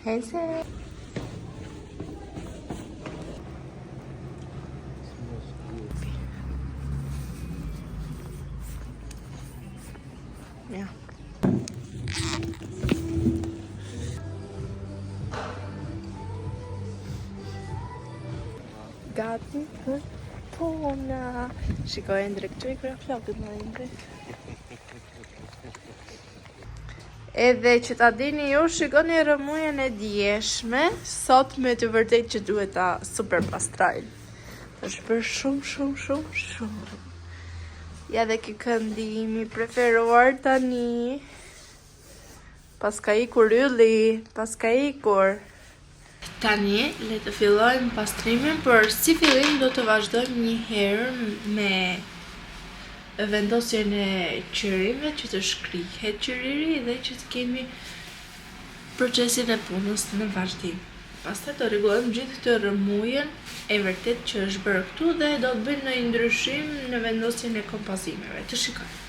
Hejse. Ja. Gati për puna. Shikoj Endre, këtu i kërë flokët më Endre. Edhe që ta dini ju, shikoni rëmujën e djeshme, sot me të vërtet që duhet ta super pastrojnë. Është për shumë. Ja dhe ki këndimi preferuar tani. Pas ka ikur ylli, pas ka ikur. Tani, le të fillojmë pastrimin, por si fillim do të vazhdojmë një herë me vendosjen e qërive që të shkrihet qëriri dhe që të kemi procesin e punës në vazhdim. Pastaj do rregullojmë gjithë këtë rëmujën e vërtet që është bërë këtu dhe do të bëjmë një ndryshim në vendosjen e kompozimeve. Të shikojmë.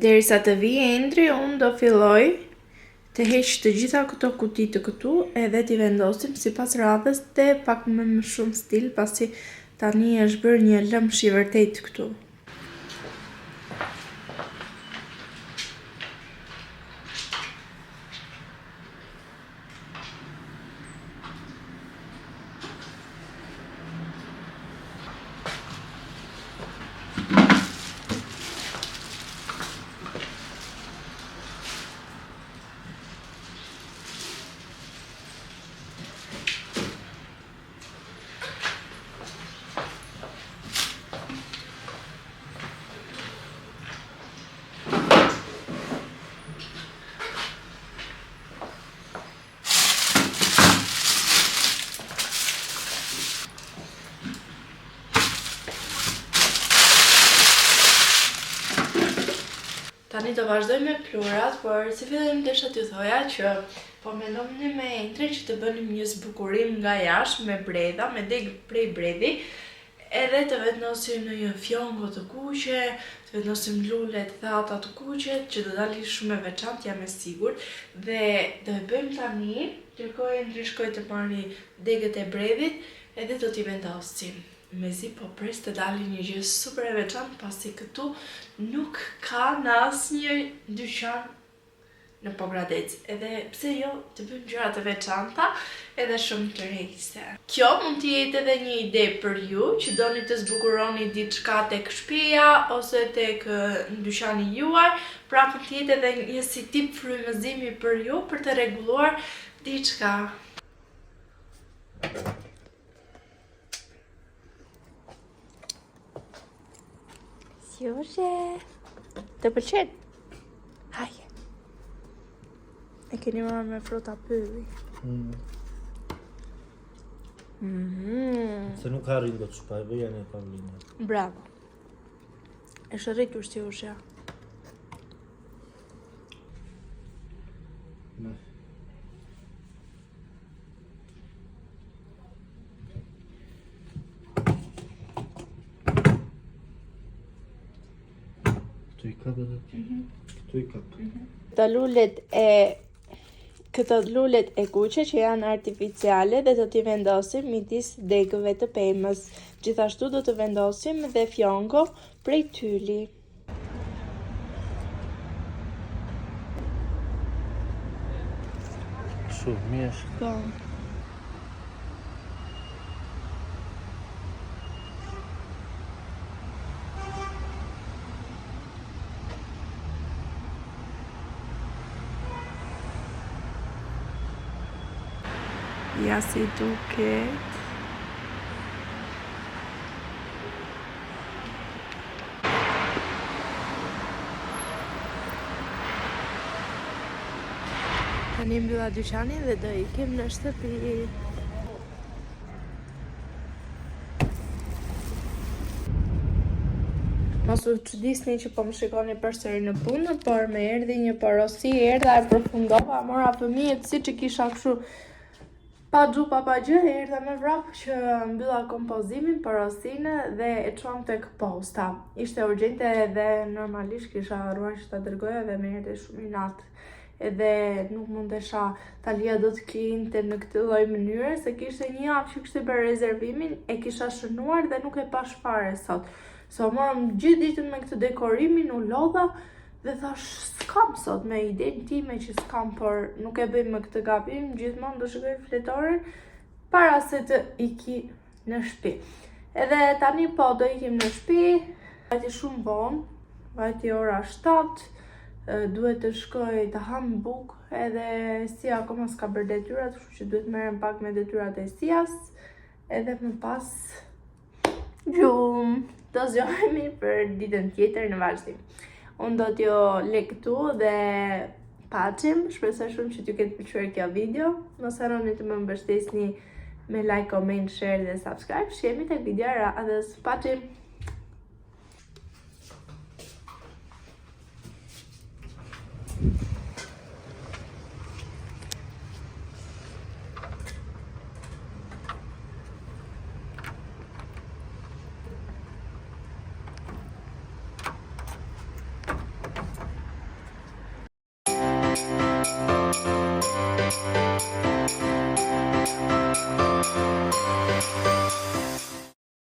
Derisa të vijë Endri, unë do filloj të heq të gjitha këto kuti të këtu edhe t'i vendosim sipas radhës dhe pak më shumë stil, pasi tani është bërë një lëmsh i vërtet këtu. Tani do vazhdoj me plurat, por si fillim desha t'ju thoja që po mendonim me Endrin që të bënim një zbukurim nga jashtë me bredha, me deg prej bredhi, edhe të vendosim në një fjongo të kuqe, të vendosim lule të thata të kuqe, që do dalin shumë e veçantë, jam e sigurt. Dhe do e bëjmë tani, ndërkohë Endri shkoj të marri degët e bredhit, edhe do t'i vendosim. Mezi po pres të dalin një gjë super e veçantë, pasi këtu nuk ka në asnjë dyqan në Pogradec. Edhe pse jo, të bëjmë gjëra të veçanta edhe shumë të rejse. Kjo mund të jetë edhe një ide për ju që doni të zbukuroni diçka tek shtëpia ose tek dyqani juaj, pra mund të jetë edhe një si tip frymëzimi për ju për të rregulluar diçka. Sjoshe, të pëlqen? Haje. E keni marrë me frota pylli. Se nuk arrin do të shpaj, bëja një Paulina. Bravo. E shërritur si ushja. Këtu i kap edhe ti. Këtu i kap. Këto lulet e kuqe që janë artificiale dhe do t'i vendosim midis degëve të pemës. Gjithashtu do të vendosim dhe fjongo prej tyli. Shumë mirë. Po. Ja si duket. Tani mbylla dyqanin dhe do ikim në shtëpi. Mos u çudisni që po më shikoni përsëri në punë, por më erdhi një porosi, erdha e përfundova, mora fëmijët siç e kisha kështu pa xhupa pa gjë, erdha me vrap që mbylla kompozimin, porosinë dhe e çuam tek posta. Ishte urgjente dhe normalisht kisha harruar që ta dërgoja dhe më erdhi shumë i natë. Edhe nuk mundesha ta lija dot kliente në këtë lloj mënyre, se kishte një javë që kishte bërë rezervimin, e kisha shënuar dhe nuk e pash fare sot. So morëm gjithë ditën me këtë dekorimin, u lodha dhe thash s'kam sot me idenë time që s'kam, por nuk e bëj me këtë gabim, gjithmonë do shikoj fletoren para se të iki në shtëpi. Edhe tani po do ikim në shtëpi, vajti shumë vonë, vajti ora 7, duhet të shkoj të ham bukë, edhe si akoma s'ka bërë detyrat, kështu që duhet merrem pak me detyrat e Sias, edhe më pas gjumë. Do zgjohemi për ditën tjetër në vazhdim. Unë do t'jo lek këtu dhe paqim, shpresoj shumë që t'ju ketë pëlqyer kjo video. Mos harroni të më mbështesni me like, comment, share dhe subscribe. Shihemi tek video radhës. Paqim!